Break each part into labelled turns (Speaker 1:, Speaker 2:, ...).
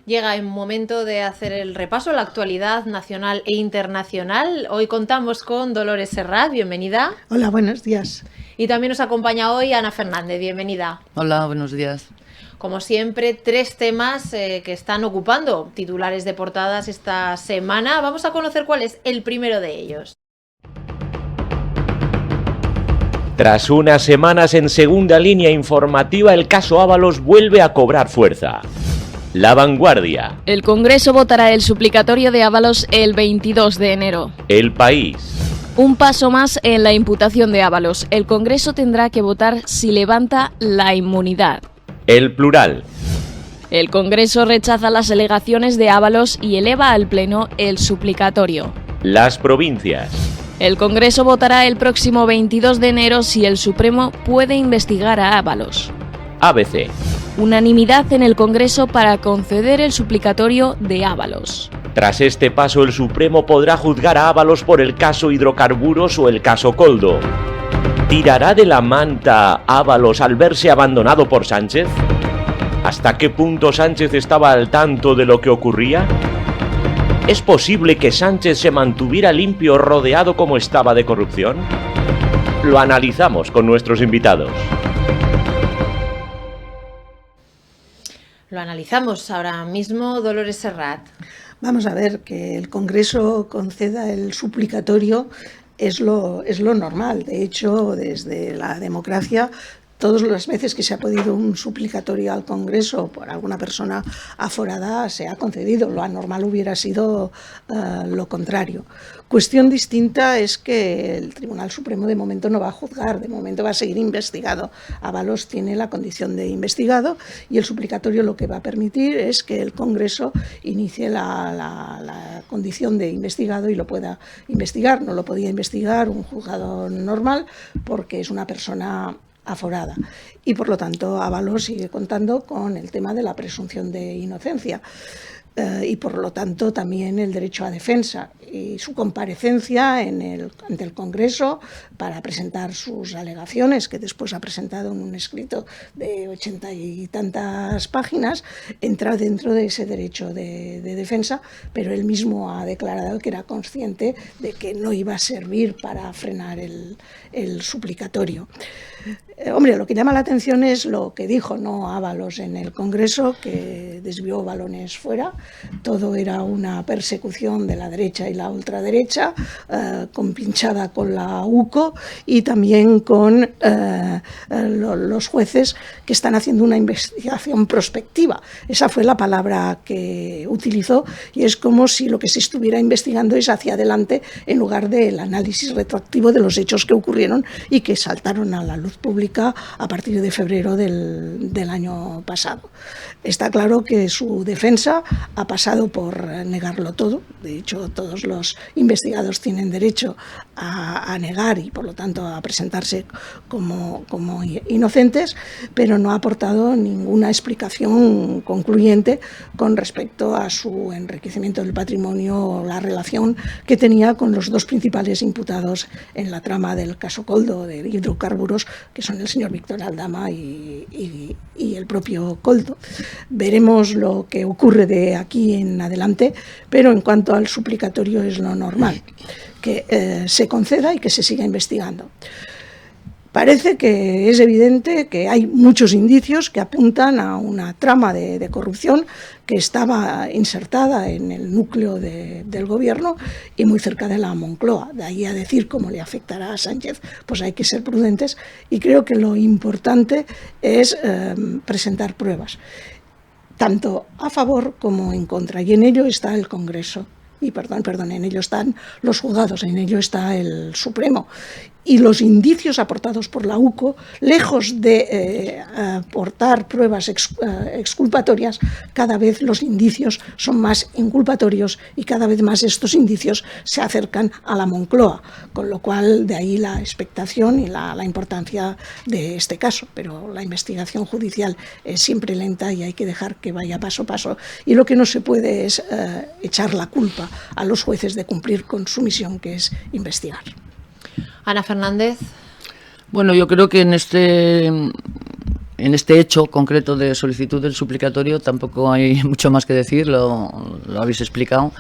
Speaker 1: Llega el momento de hacer el repaso a la actualidad nacional e internacional. Hoy contamos con Dolores Serrat, bienvenida.
Speaker 2: Hola, buenos días.
Speaker 1: Y también nos acompaña hoy Ana Fernández, bienvenida.
Speaker 3: Hola, buenos días.
Speaker 1: Como siempre, tres temas que están ocupando titulares de portadas esta semana. Vamos a conocer cuál es el primero de ellos.
Speaker 4: Tras unas semanas en segunda línea informativa, el caso Ábalos vuelve a cobrar fuerza. La Vanguardia.
Speaker 5: El Congreso votará el suplicatorio de Ábalos el 22 de enero.
Speaker 4: El País.
Speaker 5: Un paso más en la imputación de Ábalos. El Congreso tendrá que votar si levanta la inmunidad.
Speaker 4: El Plural.
Speaker 5: El Congreso rechaza las alegaciones de Ábalos y eleva al Pleno el suplicatorio.
Speaker 4: Las Provincias.
Speaker 5: El Congreso votará el próximo 22 de enero si el Supremo puede investigar a Ábalos.
Speaker 4: ABC.
Speaker 5: Unanimidad en el Congreso para conceder el suplicatorio de Ábalos.
Speaker 4: Tras este paso, el Supremo podrá juzgar a Ábalos por el caso hidrocarburos o el caso Coldo. ¿Tirará de la manta Ábalos al verse abandonado por Sánchez? ¿Hasta qué punto Sánchez estaba al tanto de lo que ocurría? ¿Es posible que Sánchez se mantuviera limpio rodeado como estaba de corrupción? Lo analizamos con nuestros invitados.
Speaker 1: Lo analizamos ahora mismo, Dolores Serrat.
Speaker 2: Vamos a ver, que el Congreso conceda el suplicatorio es lo normal. De hecho, desde la democracia, todas las veces que se ha pedido un suplicatorio al Congreso por alguna persona aforada se ha concedido. Lo anormal hubiera sido lo contrario. Cuestión distinta es que el Tribunal Supremo de momento no va a juzgar, de momento va a seguir investigado. Ábalos tiene la condición de investigado y el suplicatorio lo que va a permitir es que el Congreso inicie la condición de investigado y lo pueda investigar. No lo podía investigar un juzgado normal porque es una persona aforada y por lo tanto Ábalos sigue contando con el tema de la presunción de inocencia y por lo tanto también el derecho a defensa y su comparecencia ante el Congreso para presentar sus alegaciones, que después ha presentado en un escrito de 80 y tantas páginas, entra dentro de ese derecho de defensa, pero él mismo ha declarado que era consciente de que no iba a servir para frenar el suplicatorio. Hombre, lo que llama la atención es lo que dijo Ábalos en el Congreso, que desvió balones fuera. Todo era una persecución de la derecha y la ultraderecha, compinchada con la UCO y también con los jueces que están haciendo una investigación prospectiva. Esa fue la palabra que utilizó y es como si lo que se estuviera investigando es hacia adelante en lugar del análisis retroactivo de los hechos que ocurrieron y que saltaron a la luz pública a partir de febrero del año pasado. Está claro que su defensa ha pasado por negarlo todo. De hecho, todos los investigados tienen derecho a negar y, por lo tanto, a presentarse como inocentes, pero no ha aportado ninguna explicación concluyente con respecto a su enriquecimiento del patrimonio o la relación que tenía con los dos principales imputados en la trama del caso Coldo de hidrocarburos, que son el señor Víctor Aldama y el propio Coldo. Veremos lo que ocurre de aquí en adelante, pero en cuanto al suplicatorio es lo normal, que se conceda y que se siga investigando. Parece que es evidente que hay muchos indicios que apuntan a una trama de corrupción que estaba insertada en el núcleo del gobierno y muy cerca de la Moncloa. De ahí a decir cómo le afectará a Sánchez, pues hay que ser prudentes y creo que lo importante es presentar pruebas, tanto a favor como en contra, y en ello está el Congreso. Y en ello están los juzgados, en ello está el Supremo. Y los indicios aportados por la UCO, lejos de aportar pruebas exculpatorias, cada vez los indicios son más inculpatorios y cada vez más estos indicios se acercan a la Moncloa, con lo cual de ahí la expectación y la importancia de este caso. Pero la investigación judicial es siempre lenta y hay que dejar que vaya paso a paso. Y lo que no se puede es echar la culpa a los jueces de cumplir con su misión, que es investigar.
Speaker 1: Ana Fernández.
Speaker 3: Bueno, yo creo que en en este hecho concreto de solicitud del suplicatorio tampoco hay mucho más que decir, lo habéis explicado.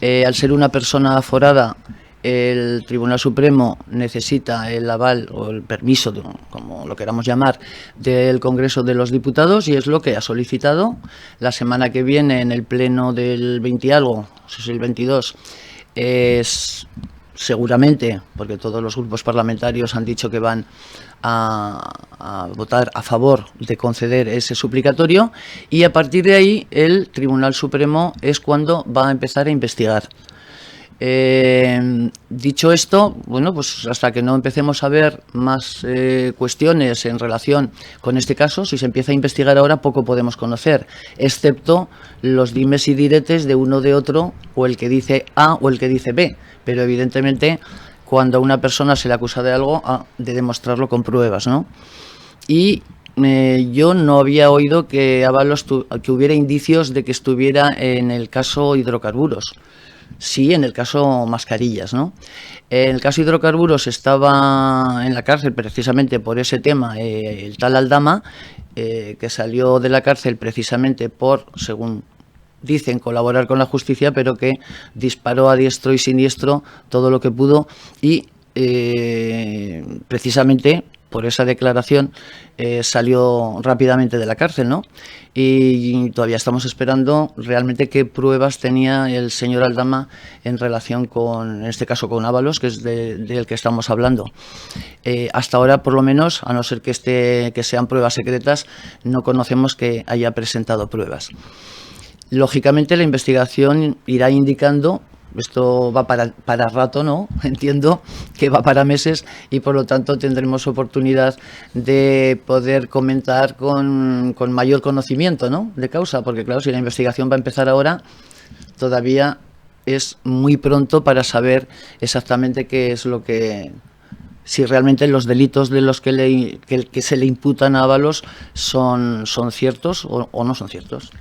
Speaker 3: Al ser una persona aforada, el Tribunal Supremo necesita el aval o el permiso, como lo queramos llamar, del Congreso de los Diputados, y es lo que ha solicitado. La semana que viene, en el pleno del 20 y algo, si es el 22, es seguramente, porque todos los grupos parlamentarios han dicho que van a votar a favor de conceder ese suplicatorio, y a partir de ahí el Tribunal Supremo es cuando va a empezar a investigar. Dicho esto, bueno, pues hasta que no empecemos a ver más cuestiones en relación con este caso, si se empieza a investigar ahora, poco podemos conocer, excepto los dimes y diretes de uno de otro, o el que dice A o el que dice B, pero evidentemente cuando a una persona se le acusa de algo, de demostrarlo con pruebas, ¿no? Y yo no había oído que Ábalos que hubiera indicios de que estuviera en el caso hidrocarburos. Sí, en el caso Mascarillas, ¿no? En el caso hidrocarburos estaba en la cárcel precisamente por ese tema el tal Aldama, que salió de la cárcel precisamente por, según dicen, colaborar con la justicia, pero que disparó a diestro y siniestro todo lo que pudo, y precisamente por esa declaración salió rápidamente de la cárcel, ¿no? Y todavía estamos esperando realmente qué pruebas tenía el señor Aldama en relación con, en este caso, con Ábalos, que es del que estamos hablando. Hasta ahora, por lo menos, a no ser que sean pruebas secretas, no conocemos que haya presentado pruebas. Lógicamente, la investigación irá indicando. Esto va para rato, ¿no? Entiendo que va para meses, y por lo tanto tendremos oportunidad de poder comentar con mayor conocimiento, ¿no?, de causa, porque claro, si la investigación va a empezar ahora, todavía es muy pronto para saber exactamente qué es lo que, si realmente los delitos de los que se le imputan a Ábalos son ciertos o no son ciertos.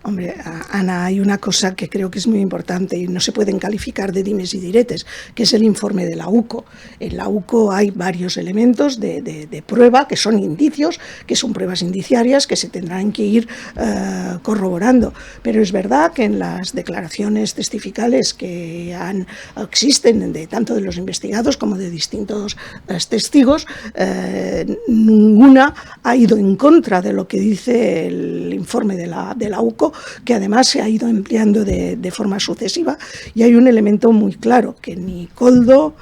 Speaker 2: Hombre, Ana, hay una cosa que creo que es muy importante y no se pueden calificar de dimes y diretes, que es el informe de la UCO. En la UCO hay varios elementos de prueba que son indicios, que son pruebas indiciarias que se tendrán que ir corroborando. Pero es verdad que en las declaraciones testificales que existen tanto de los investigados como de distintos testigos, ninguna ha ido en contra de lo que dice el informe de la UCO, que además se ha ido empleando de forma sucesiva, y hay un elemento muy claro, que ni Koldo,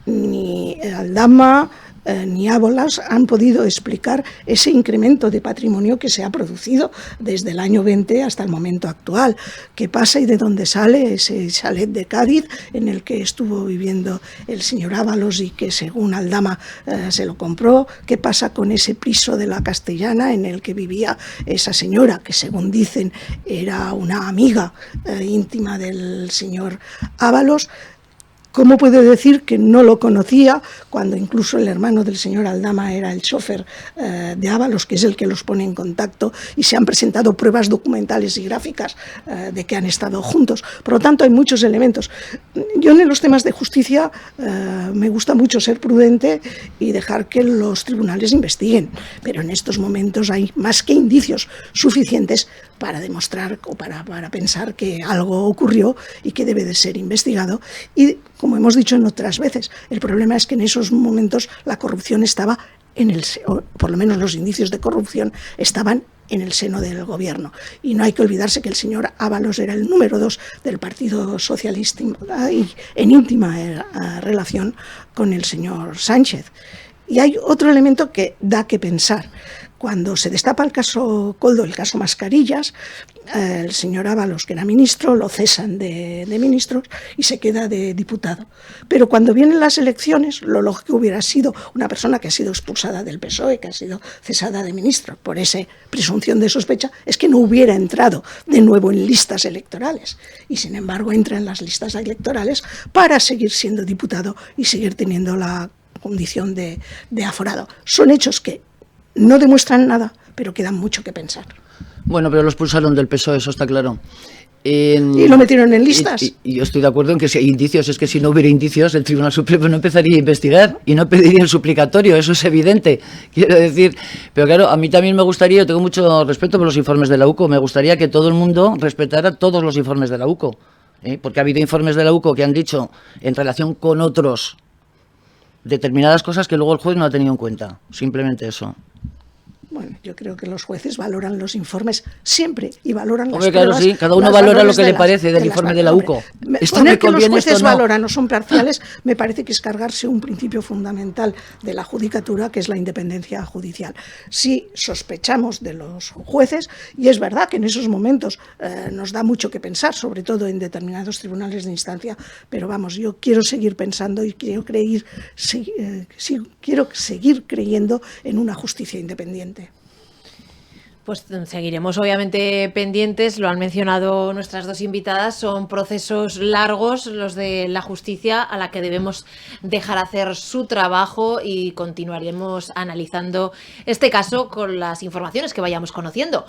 Speaker 2: ni Aldama, ni Ábalos han podido explicar ese incremento de patrimonio que se ha producido desde el año 20 hasta el momento actual. ¿Qué pasa y de dónde sale ese chalet de Cádiz en el que estuvo viviendo el señor Ábalos y que según Aldama se lo compró? ¿Qué pasa con ese piso de la Castellana en el que vivía esa señora, que según dicen era una amiga íntima del señor Ábalos? ¿Cómo puede decir que no lo conocía cuando incluso el hermano del señor Aldama era el chofer de Ábalos, que es el que los pone en contacto, y se han presentado pruebas documentales y gráficas de que han estado juntos? Por lo tanto, hay muchos elementos. Yo en los temas de justicia me gusta mucho ser prudente y dejar que los tribunales investiguen, pero en estos momentos hay más que indicios suficientes para demostrar o para pensar que algo ocurrió y que debe de ser investigado. Y como hemos dicho en otras veces, el problema es que en esos momentos la corrupción estaba por lo menos los indicios de corrupción estaban en el seno del gobierno. Y no hay que olvidarse que el señor Ábalos era el número 2 del Partido Socialista y en íntima relación con el señor Sánchez. Y hay otro elemento que da que pensar. Cuando se destapa el caso Koldo, el caso Mascarillas, el señor Ábalos, que era ministro, lo cesan de ministro y se queda de diputado. Pero cuando vienen las elecciones, lo lógico hubiera sido una persona que ha sido expulsada del PSOE, que ha sido cesada de ministro por esa presunción de sospecha, es que no hubiera entrado de nuevo en listas electorales. Y sin embargo entra en las listas electorales para seguir siendo diputado y seguir teniendo la condición de aforado. Son hechos que no demuestran nada, pero quedan mucho que pensar.
Speaker 3: Bueno, pero los expulsaron del PSOE, eso está claro.
Speaker 2: Y lo metieron en listas.
Speaker 3: Y yo estoy de acuerdo en que si hay indicios, es que si no hubiera indicios, el Tribunal Supremo no empezaría a investigar y no pediría el suplicatorio, eso es evidente, quiero decir. Pero claro, a mí también me gustaría, yo tengo mucho respeto por los informes de la UCO, me gustaría que todo el mundo respetara todos los informes de la UCO, porque ha habido informes de la UCO que han dicho, en relación con otros, determinadas cosas que luego el juez no ha tenido en cuenta, simplemente eso.
Speaker 2: Bueno, yo creo que los jueces valoran los informes siempre y valoran las
Speaker 3: Hombre,
Speaker 2: pruebas.
Speaker 3: claro, sí, cada uno valora lo que le parece del informe de la UCO.
Speaker 2: Poner que los jueces valoran o son parciales me parece que es cargarse un principio fundamental de la judicatura, que es la independencia judicial. Si sospechamos de los jueces, y es verdad que en esos momentos nos da mucho que pensar, sobre todo en determinados tribunales de instancia, pero vamos, yo quiero seguir pensando y quiero seguir creyendo en una justicia independiente.
Speaker 1: Pues seguiremos obviamente pendientes, lo han mencionado nuestras dos invitadas, son procesos largos los de la justicia a la que debemos dejar hacer su trabajo y continuaremos analizando este caso con las informaciones que vayamos conociendo.